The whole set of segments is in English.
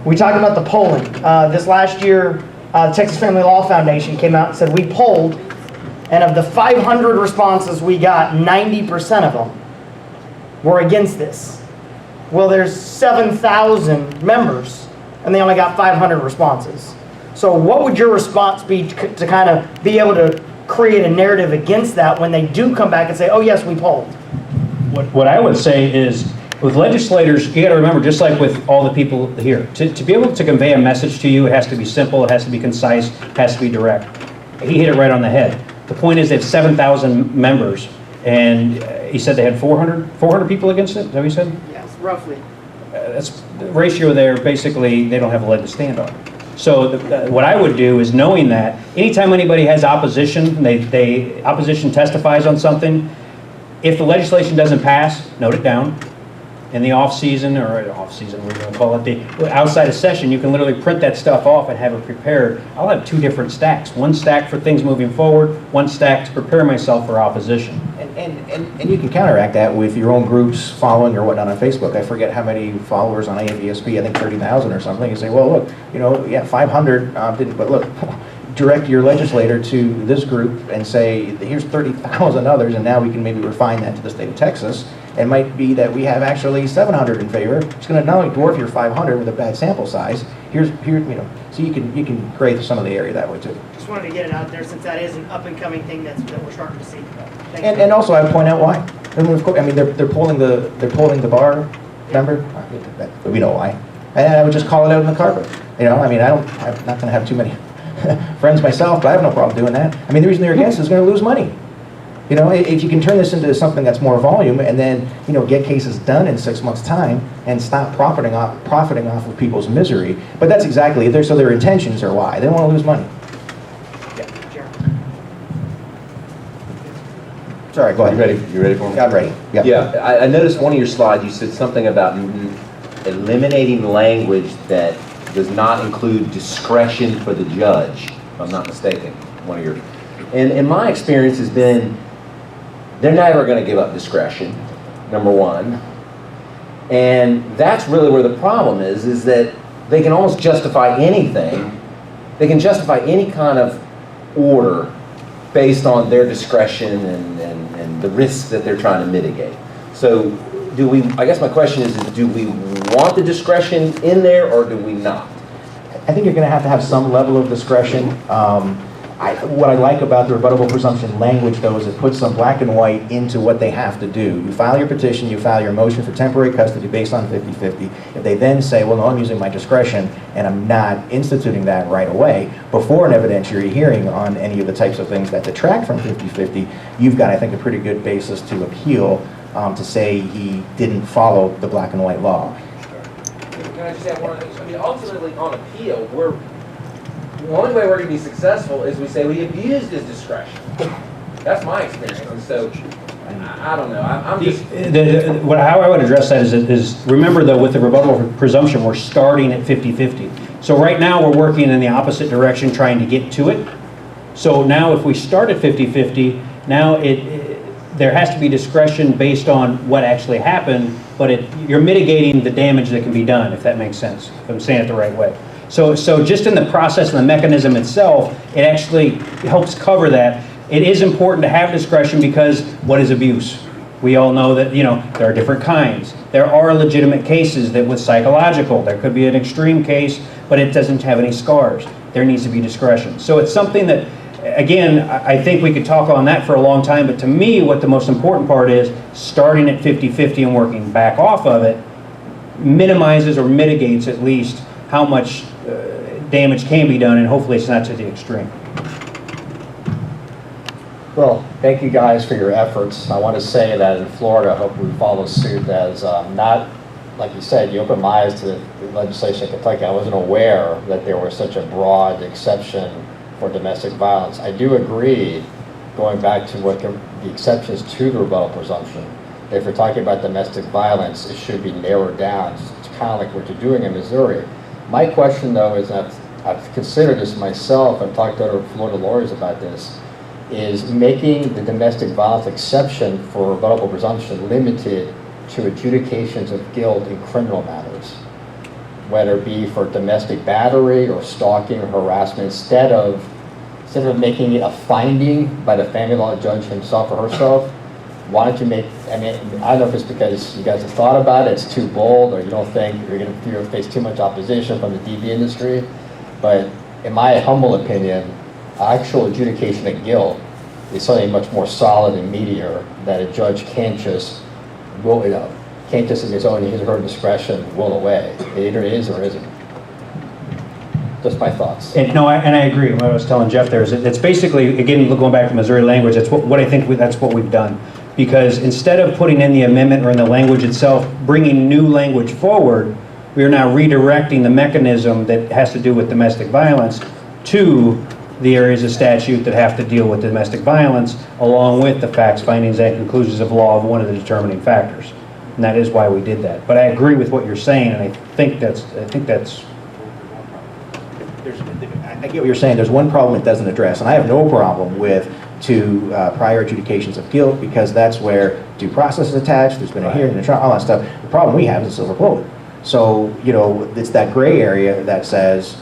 We talked about the polling. This last year, the Texas Family Law Foundation came out and said we polled, and of the 500 responses we got, 90% of them were against this. Well, there's 7,000 members, and they only got 500 responses. So what would your response be to kind of be able to create a narrative against that when they do come back and say, oh yes, we polled? What I would say is, with legislators, you got to remember, just like with all the people here, to be able to convey a message to you, it has to be simple, it has to be concise, it has to be direct. He hit it right on the head. The point is they have 7,000 members, and he said they had 400 people against it, is that what you said? Yes, roughly. That's the ratio there. Basically, they don't have a leg to stand on. So what I would do is, knowing that, anytime anybody has opposition, opposition testifies on something, if the legislation doesn't pass, note it down. In the off-season, we're going to call it, the outside of session, you can literally print that stuff off and have it prepared. I'll have 2 different stacks. One stack for things moving forward, one stack to prepare myself for opposition. And you can counteract that with your own groups following or whatnot on Facebook. I forget how many followers on AMVSP, I think 30,000 or something. You say, well, look, you know, yeah, 500 didn't, but look, direct your legislator to this group and say, here's 30,000 others, and now we can maybe refine that to the state of Texas. It might be that we have actually 700 in favor. It's going to not only dwarf your 500 with a bad sample size. Here, you know, so you can create some of the area that way too. Just wanted to get it out there since that is an up and coming thing that we're starting to see. And also, I would point out why. I mean, they're pulling the bar. Remember, we know why. And I would just call it out in the carpet. You know, I mean, I'm not going to have too many friends myself, but I have no problem doing that. I mean, the reason they're against it is going to lose money. You know, if you can turn this into something that's more volume and then, you know, get cases done in 6 months' time and stop profiting off of people's misery. But that's exactly it. So their intentions are why. They don't want to lose money. Yeah. Jeremy. Sorry, go ahead. You ready for me? I'm ready. Yeah. Yeah, I noticed one of your slides, you said something about eliminating language that does not include discretion for the judge, if I'm not mistaken. One of your, and in my experience has been, they're never going to give up discretion, number one. And that's really where the problem is that they can almost justify anything. They can justify any kind of order based on their discretion and the risks that they're trying to mitigate. So I guess my question is do we want the discretion in there or do we not? I think you're going to have some level of discretion. What I like about the rebuttable presumption language, though, is it puts some black and white into what they have to do. You file your petition, you file your motion for temporary custody based on 50-50. If they then say, well, no, I'm using my discretion and I'm not instituting that right away, before an evidentiary hearing on any of the types of things that detract from 50-50, you've got, I think, a pretty good basis to appeal to say he didn't follow the black and white law. Can I just add one thing? I mean, ultimately, on appeal, the only way we're going to be successful is we say we abused his discretion. That's my experience, and so I don't know. I'm just how I would address that is remember though, with the rebuttable presumption, we're starting at 50-50. So right now we're working in the opposite direction, trying to get to it. So now if we start at 50-50, now there has to be discretion based on what actually happened, but you're mitigating the damage that can be done, if that makes sense, if I'm saying it the right way. So just in the process and the mechanism itself, it actually helps cover that. It is important to have discretion because what is abuse? We all know that, you know, there are different kinds. There are legitimate cases that with psychological, there could be an extreme case, but it doesn't have any scars. There needs to be discretion. So it's something that, again, I think we could talk on that for a long time, but to me, what the most important part is, starting at 50-50 and working back off of it, minimizes or mitigates at least how much damage can be done, and hopefully it's not to the extreme. Well, thank you guys for your efforts. I want to say that in Florida, I hope we follow suit as not, like you said, you opened my eyes to the legislation in Kentucky. I wasn't aware that there was such a broad exception for domestic violence. I do agree, going back to what the exceptions to the rebuttal presumption, if we're talking about domestic violence, it should be narrowed down. It's kind of like what you're doing in Missouri. My question, though, is I've considered this myself and talked to other Florida lawyers about this, is making the domestic violence exception for rebuttable presumption limited to adjudications of guilt in criminal matters. whether it be for domestic battery or stalking or harassment, instead of making it a finding by the family law judge himself or herself, why don't you make, I mean, I don't know if it's because you guys have thought about it, it's too bold, or you don't think you're going to face too much opposition from the DV industry, but in my humble opinion, actual adjudication of guilt is something much more solid and meatier that a judge can't just rule it up, can't just in his own, his or her discretion rule away. It either is or isn't. Just my thoughts. And no, and I agree. What I was telling Jeff there is it's basically, again, going back to Missouri language, that's what I think that's what we've done. Because instead of putting in the amendment or in the language itself, bringing new language forward, we are now redirecting the mechanism that has to do with domestic violence to the areas of statute that have to deal with domestic violence, along with the facts, findings, and conclusions of law of one of the determining factors. And that is why we did that. But I agree with what you're saying, and I think that's I get what you're saying. There's one problem it doesn't address, and I have no problem with prior adjudications of guilt, because that's where due process is attached, there's been a hearing, a trial, all that stuff. The problem we have is a silver bullet. So, you know, it's that gray area that says,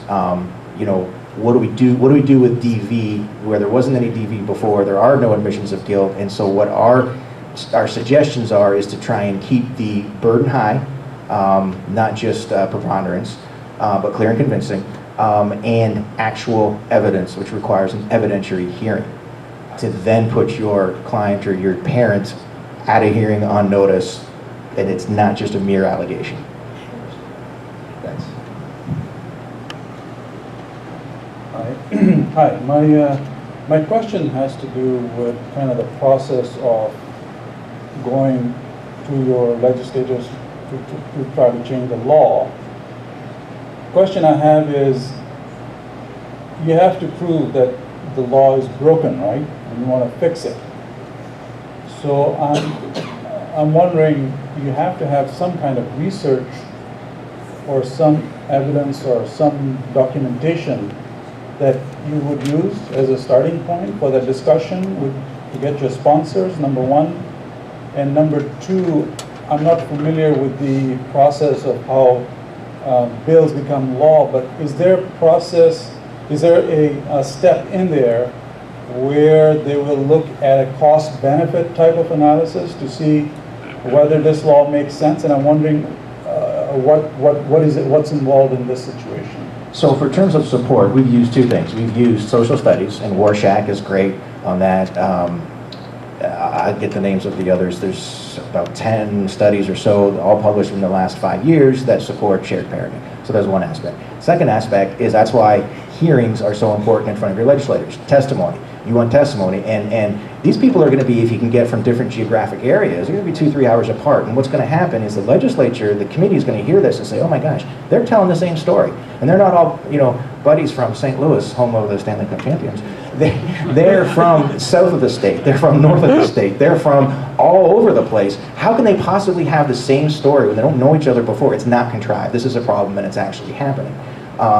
you know, what do we do with DV where there wasn't any DV before, there are no admissions of guilt, and so what our suggestions is to try and keep the burden high, not just preponderance, but clear and convincing, and actual evidence, which requires an evidentiary hearing, to then put your client or your parent at a hearing on notice, and it's not just a mere allegation. Thanks. Hi, my question has to do with kind of the process of going to your legislators to try to change the law. Question I have is, you have to prove that the law is broken, right? And you want to fix it. So I'm wondering, you have to have some kind of research or some evidence or some documentation that you would use as a starting point for the discussion to get your sponsors, number one. And number two, I'm not familiar with the process of how bills become law, but is there a step in there where they will look at a cost-benefit type of analysis to see whether this law makes sense? And I'm wondering what's involved in this situation. So for terms of support, we've used two things. We've used social studies, and Warshak is great on that. I get the names of the others. There's about 10 studies or so, all published in the last 5 years, that support shared parenting. So that's one aspect. Second aspect is that's why hearings are so important in front of your legislators. Testimony. You want testimony, and these people are going to be, if you can get from different geographic areas, they're going to be 2-3 hours apart. And what's going to happen is the legislature, the committee is going to hear this and say, oh my gosh, they're telling the same story. And they're not all, you know, buddies from St. Louis, home of the Stanley Cup champions. They're from south of the state. They're from north of the state. They're from all over the place. How can they possibly have the same story when they don't know each other before? It's not contrived. This is a problem, and it's actually happening.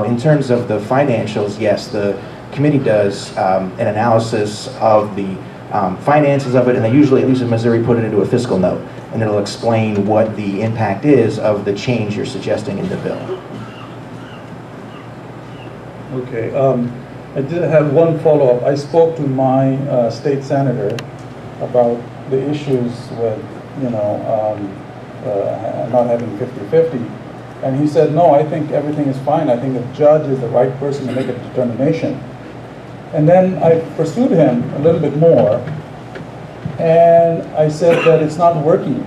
In terms of the financials, yes, the committee does an analysis of the finances of it, and they usually, at least in Missouri, put it into a fiscal note, and it'll explain what the impact is of the change you're suggesting in the bill. Okay, I did have one follow-up. I spoke to my state senator about the issues with, you know, not having 50-50. And he said, no, I think everything is fine. I think the judge is the right person to make a determination. And then I pursued him a little bit more, and I said that it's not working.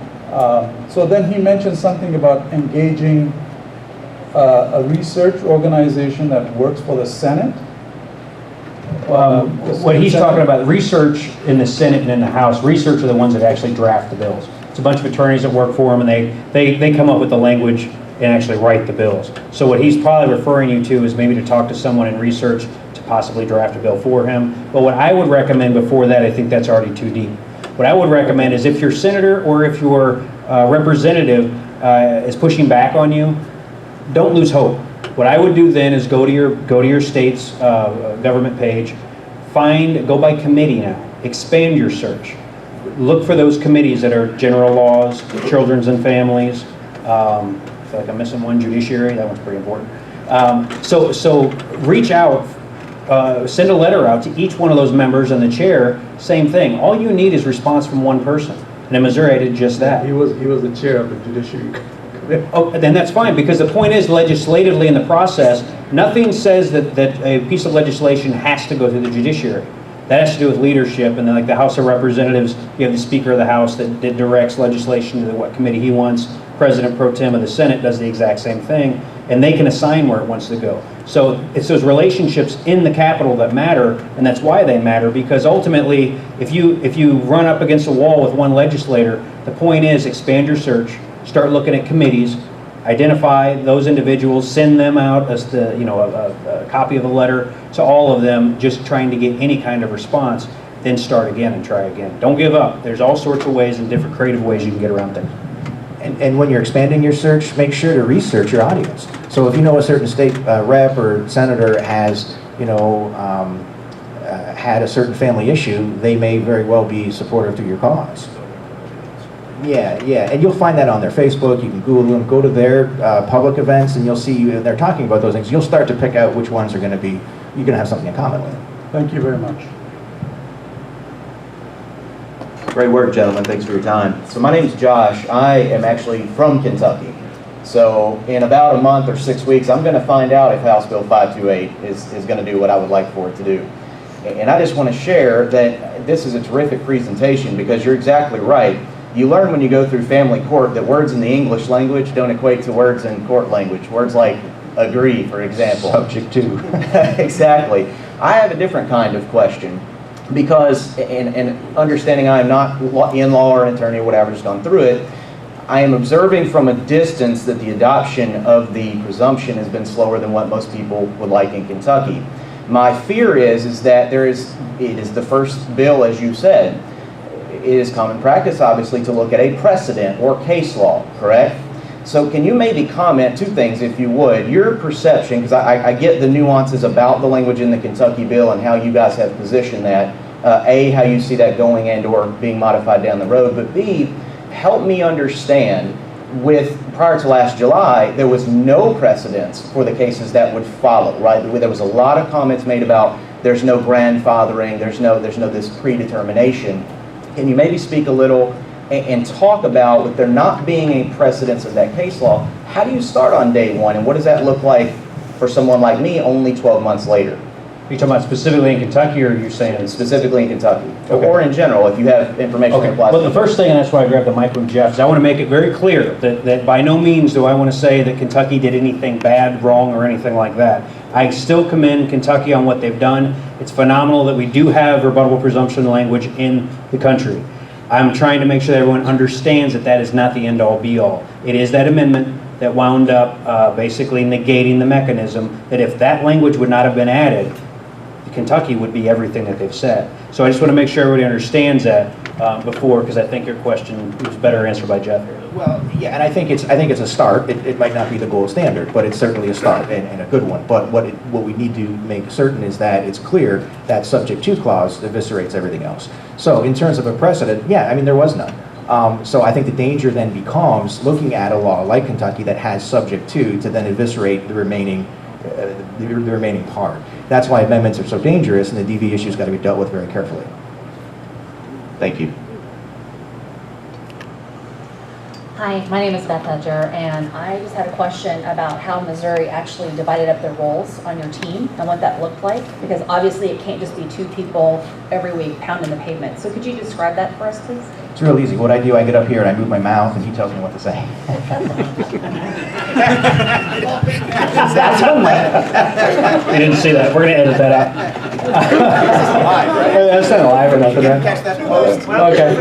So then he mentioned something about engaging a research organization that works for the Senate. What he's talking about, research in the Senate and in the House, research are the ones that actually draft the bills. It's a bunch of attorneys that work for them, and they come up with the language and actually write the bills. So what he's probably referring you to is maybe to talk to someone in research to possibly draft a bill for him. But what I would recommend before that, I think that's already too deep. What I would recommend is if your senator or if your representative is pushing back on you, don't lose hope. What I would do then is go to your state's government page, go by committee now, expand your search. Look for those committees that are general laws, children's and families, feel like I'm missing one. Judiciary, that one's pretty important. So reach out, send a letter out to each one of those members and the chair, same thing. All you need is response from one person. And in Missouri, I did just that. He was the chair of the Judiciary Committee. Oh, then that's fine, because the point is legislatively in the process, nothing says that a piece of legislation has to go through the judiciary. That has to do with leadership, and then like the House of Representatives, you have the Speaker of the House that directs legislation to what committee he wants. President Pro Tem of the Senate does the exact same thing, and they can assign where it wants to go. So it's those relationships in the Capitol that matter, and that's why they matter, because ultimately, if you run up against a wall with one legislator, the point is expand your search, start looking at committees, identify those individuals, send them out as a copy of the letter to all of them, just trying to get any kind of response, then start again and try again. Don't give up. There's all sorts of ways and different creative ways you can get around things. And when you're expanding your search, make sure to research your audience. So if you know a certain state rep or senator has, had a certain family issue, they may very well be supportive to your cause. Yeah, and you'll find that on their Facebook. You can Google them, go to their public events, and you'll see they're talking about those things. You'll start to pick out which ones are going to be, you're going to have something in common with. Thank you very much. Great work, gentlemen. Thanks for your time. So my name is Josh. I am actually from Kentucky. So in about a month or 6 weeks, I'm going to find out if House Bill 528 is going to do what I would like for it to do. And I just want to share that this is a terrific presentation, because you're exactly right. You learn when you go through family court that words in the English language don't equate to words in court language. Words like agree, for example. Subject to. Exactly. I have a different kind of question. Because, and understanding I am not in law or an attorney or whatever, just gone through it, I am observing from a distance that the adoption of the presumption has been slower than what most people would like in Kentucky. My fear is that it is the first bill, as you said. It is common practice, obviously, to look at a precedent or case law, correct? So can you maybe comment two things, if you would? Your perception, because I get the nuances about the language in the Kentucky bill and how you guys have positioned that. A, how you see that going and or being modified down the road. But B, help me understand, prior to last July, there was no precedence for the cases that would follow, right? There was a lot of comments made about there's no grandfathering, there's no this predetermination. Can you maybe speak a little and talk about, with there not being a precedence of that case law, how do you start on day one, and what does that look like for someone like me only 12 months later? Are you talking about specifically in Kentucky, or are you saying? Specifically in Kentucky, Okay. or in general, if you have information Okay, that applies. well, the first thing, and that's why I grabbed the mic with Jeff, is I want to make it very clear that by no means do I want to say that Kentucky did anything bad, wrong, or anything like that. I still commend Kentucky on what they've done. It's phenomenal that we do have rebuttable presumption language in the country. I'm trying to make sure that everyone understands that that is not the end-all, be-all. It is that amendment that wound up basically negating the mechanism that if that language would not have been added, Kentucky would be everything that they've said. So I just want to make sure everybody understands that before, because I think your question was better answered by Jeff here. Well, yeah, and I think it's a start. It might not be the gold standard, but it's certainly a start and a good one. But what we need to make certain is that it's clear that subject to clause eviscerates everything else. So in terms of a precedent, yeah, I mean, there was none. So I think the danger then becomes looking at a law like Kentucky that has subject to then eviscerate the remaining part. That's why amendments are so dangerous, and the DV issue's got to be dealt with very carefully. Thank you. Hi, my name is Beth Hedger, and I just had a question about how Missouri actually divided up their roles on your team and what that looked like, because obviously it can't just be two people every week pounding the pavement. So could you describe that for us, please? It's real easy. What I do, I get up here and I move my mouth, and he tells me what to say. That's one way. You didn't see that. We're going to edit that out. Live, right? That's not live or nothing, right? Catch that post. Okay.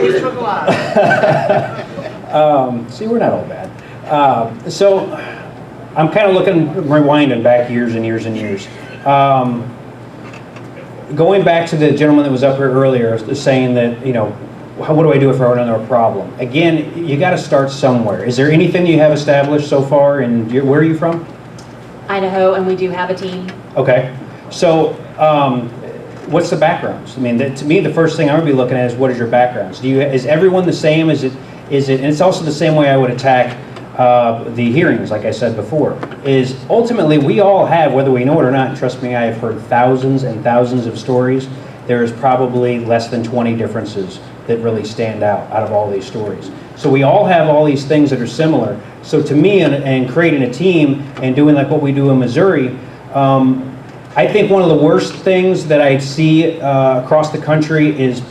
See, we're not all bad. So I'm kind of rewinding back years and years and years. Going back to the gentleman that was up here earlier, saying that, what do I do if I run into a problem? Again, you got to start somewhere. Is there anything you have established so far? And where are you from? Idaho, and we do have a team. Okay. So what's the backgrounds? I mean, to me, the first thing I would be looking at is what is your backgrounds? Is everyone the same? Is it? And it's also the same way I would attack the hearings, like I said before, is ultimately we all have, whether we know it or not, and trust me, I have heard thousands and thousands of stories. There is probably less than 20 differences that really stand out of all these stories. So we all have all these things that are similar. So to me, and creating a team and doing like what we do in Missouri, I think one of the worst things that I see across the country is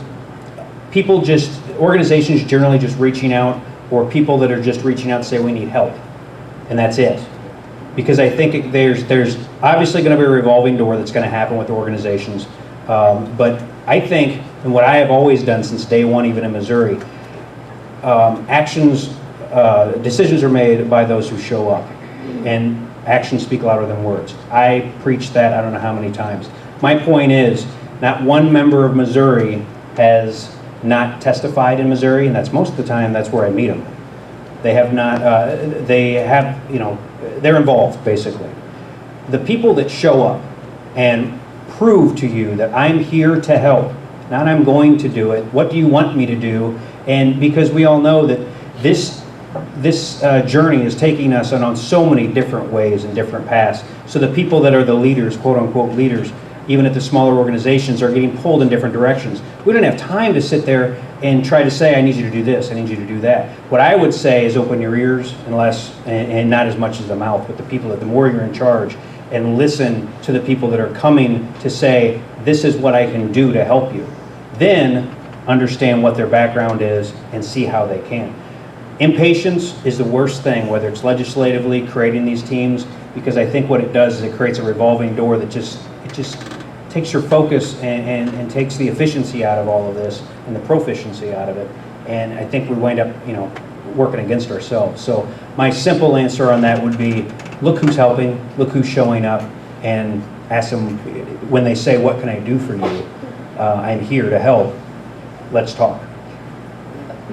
organizations generally just reaching out, or people that are just reaching out to say we need help, and that's it. Because I think there's obviously going to be a revolving door that's going to happen with organizations, but I think, and what I have always done since day one, even in Missouri, decisions are made by those who show up, and actions speak louder than words. I preach that I don't know how many times. My point is, not one member of Missouri has not testified in Missouri, and that's most of the time, that's where I meet them. They have not, they're involved, basically. The people that show up and prove to you that I'm here to help, not I'm going to do it, what do you want me to do? And because we all know that this journey is taking us on so many different ways and different paths. So the people that are the leaders, quote unquote leaders, even at the smaller organizations, are getting pulled in different directions. We don't have time to sit there and try to say, I need you to do this, I need you to do that. What I would say is open your ears and not as much as the mouth, but the people that the more you're in charge, and listen to the people that are coming to say, this is what I can do to help you. Then understand what their background is and see how they can. Impatience is the worst thing, whether it's legislatively creating these teams, because I think what it does is it creates a revolving door that just takes your focus and takes the efficiency out of all of this and the proficiency out of it. And I think we wind up, working against ourselves. So my simple answer on that would be, look who's helping, look who's showing up, and ask them when they say, what can I do for you? I'm here to help. Let's talk.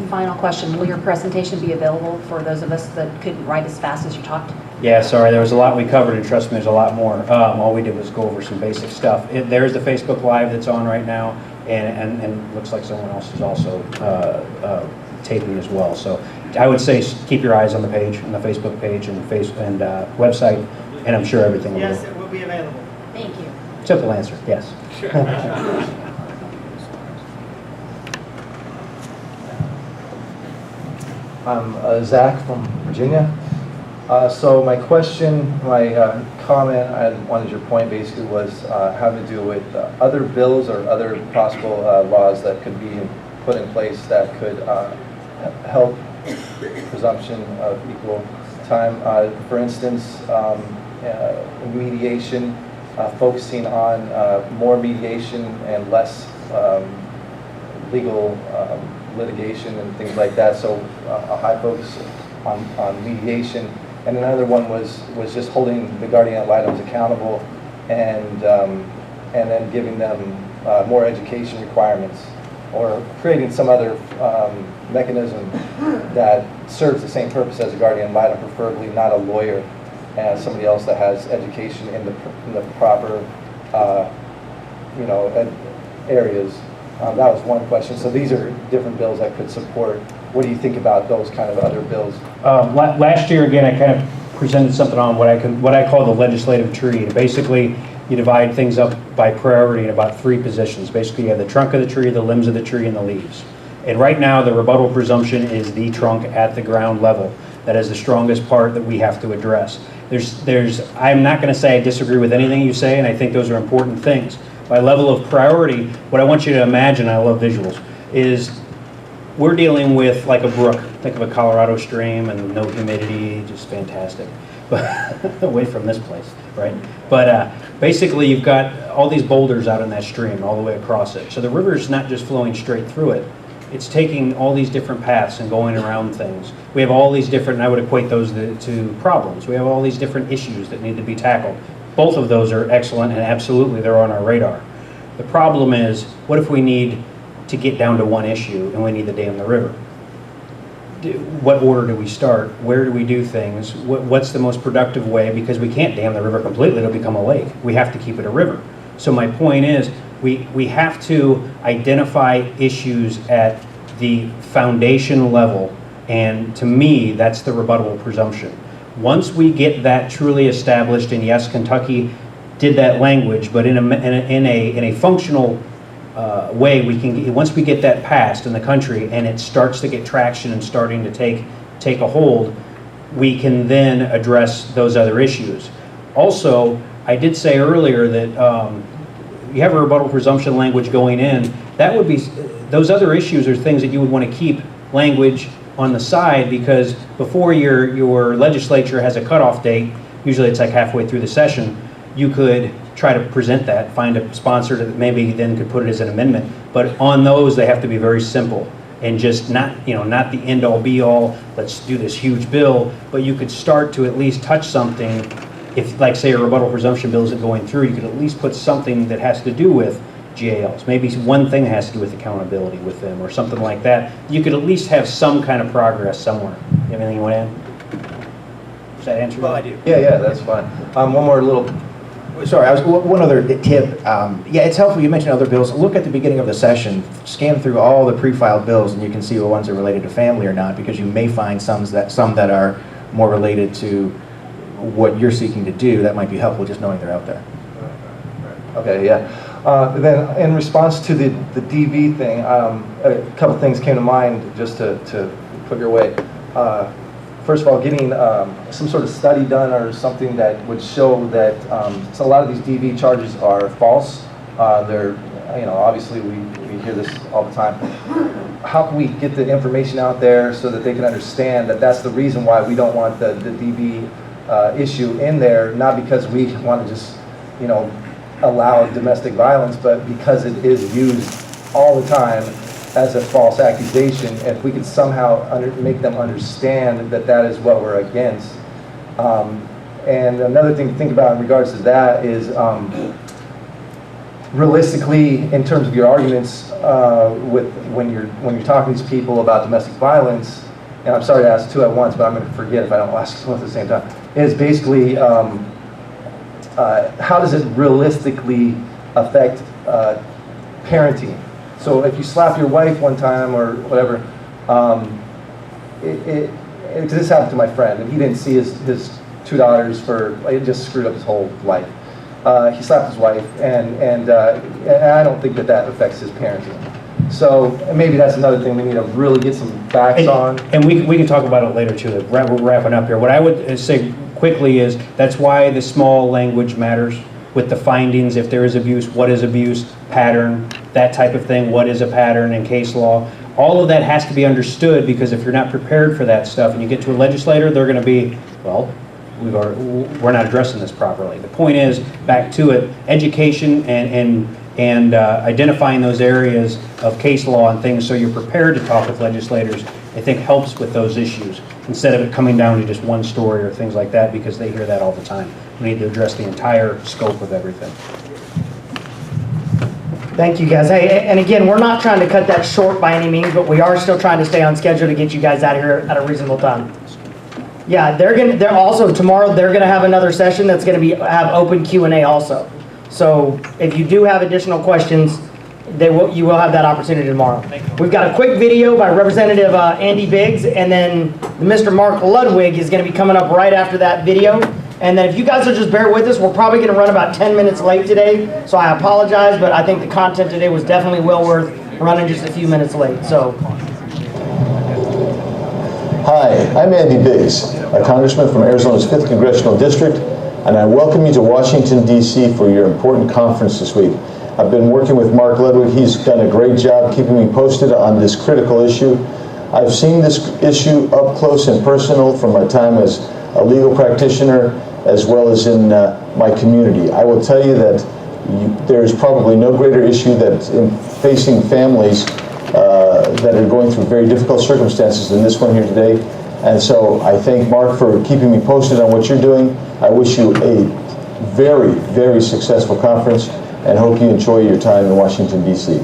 Final question, will your presentation be available for those of us that couldn't write as fast as you talked? Yeah, sorry, there was a lot we covered, and trust me, there's a lot more. All we did was go over some basic stuff. There's the Facebook Live that's on right now, and looks like someone else is also taping as well. So I would say keep your eyes on the page, on the Facebook page and website, and I'm sure everything will Yes, it will be available. Thank you. Simple answer, yes. I'm Zach from Virginia. So my comment, I wanted your point basically was having to do with other bills or other possible laws that could be put in place that could help presumption of equal time. For instance, mediation, focusing on more mediation and less legal litigation and things like that. So a high focus on mediation. And another one was just holding the guardian ad litems accountable and then giving them more education requirements, or creating some other mechanism that serves the same purpose as a guardian ad litem, preferably not a lawyer, and somebody else that has education in the proper areas. That was one question. So these are different bills that could support. What do you think about those kind of other bills? Last year, again, I kind of presented something on what I call the legislative tree. Basically, you divide things up by priority in about 3 positions. Basically, you have the trunk of the tree, the limbs of the tree, and the leaves. And right now, the rebuttal presumption is the trunk at the ground level. That is the strongest part that we have to address. I'm not going to say I disagree with anything you say, and I think those are important things. By level of priority, what I want you to imagine, I love visuals, is we're dealing with like a brook. Think of a Colorado stream and no humidity, just fantastic. But away from this place, right? But basically you've got all these boulders out in that stream all the way across it. So the river's not just flowing straight through it. It's taking all these different paths and going around things. We have all these different, and I would equate those to problems. We have all these different issues that need to be tackled. Both of those are excellent, and absolutely they're on our radar. The problem is, what if we need to get down to one issue and we need to dam the river? What order do we start? Where do we do things? What's the most productive way? Because we can't dam the river completely, it'll become a lake. We have to keep it a river. So my point is, we have to identify issues at the foundation level And to me, that's the rebuttable presumption. Once we get that truly established, and yes, Kentucky did that language, but in a functional way, we can, once we get that passed in the country and it starts to get traction and starting to take a hold, we can then address those other issues. Also, I did say earlier that you have a rebuttal presumption language going in. That would be, those other issues are things that you would want to keep language on the side, because before your legislature has a cutoff date, usually it's like halfway through the session, you could try to present that, find a sponsor that maybe then could put it as an amendment. But on those, they have to be very simple and just not the end all be all, let's do this huge bill, but you could start to at least touch something. If, like, say, a rebuttal presumption bill isn't going through, you could at least put something that has to do with GALs. Maybe one thing has to do with accountability with them or something like that. You could at least have some kind of progress somewhere. You have anything you want to add? Does that answer? Well, I do. Yeah, that's fine. One more little, sorry, one other tip. Yeah, it's helpful, you mentioned other bills. Look at the beginning of the session, scan through all the pre-filed bills, and you can see what ones are related to family or not, because you may find some that are more related to what you're seeking to do. That might be helpful, just knowing they're out there. Okay, yeah. Then in response to the DV thing, a couple things came to mind just to put your way. First of all, getting some sort of study done or something that would show that so a lot of these DV charges are false. They're, obviously we hear this all the time. How can we get the information out there so that they can understand that that's the reason why we don't want the DV issue in there, not because we want to just, allow domestic violence, but because it is used all the time as a false accusation. If we could somehow make them understand that that is what we're against. And another thing to think about in regards to that is realistically, in terms of your arguments with when you're talking to these people about domestic violence, and I'm sorry to ask two at once, but I'm going to forget if I don't ask both at the same time, is basically how does it realistically affect parenting? So if you slap your wife one time or whatever, this happened to my friend, and he didn't see his $2 it just screwed up his whole life. He slapped his wife, and I don't think that affects his parenting. So maybe that's another thing we need to really get some facts on. And we can talk about it later too. We're wrapping up here. What I would say quickly is that's why the small language matters with the findings. If there is abuse, what is abuse, pattern, that type of thing. What is a pattern in case law? All of that has to be understood, because if you're not prepared for that stuff and you get to a legislator, they're going to be, well, we're not addressing this properly. The point is, back to it, education and identifying those areas of case law and things so you're prepared to talk with legislators, I think helps with those issues, instead of it coming down to just one story or things like that, because they hear that all the time. We need to address the entire scope of everything. Thank you, guys. Hey, and again, we're not trying to cut that short by any means, but we are still trying to stay on schedule to get you guys out of here at a reasonable time. Yeah, they're also tomorrow. They're gonna have another session that's gonna have open Q&A also. So if you do have additional questions, you will have that opportunity tomorrow. We've got a quick video by Representative Andy Biggs, and then Mr. Mark Ludwig is going to be coming up right after that video. And then if you guys will just bear with us, we're probably going to run about 10 minutes late today, so I apologize, but I think the content today was definitely well worth running just a few minutes late. So. Hi, I'm Andy Biggs, a congressman from Arizona's 5th Congressional District, and I welcome you to Washington, D.C. for your important conference this week. I've been working with Mark Ludwig. He's done a great job keeping me posted on this critical issue. I've seen this issue up close and personal from my time as a legal practitioner, as well as in my community. I will tell you that there is probably no greater issue that in facing families that are going through very difficult circumstances than this one here today. And so I thank Mark for keeping me posted on what you're doing. I wish you a very, very successful conference and hope you enjoy your time in Washington, D.C.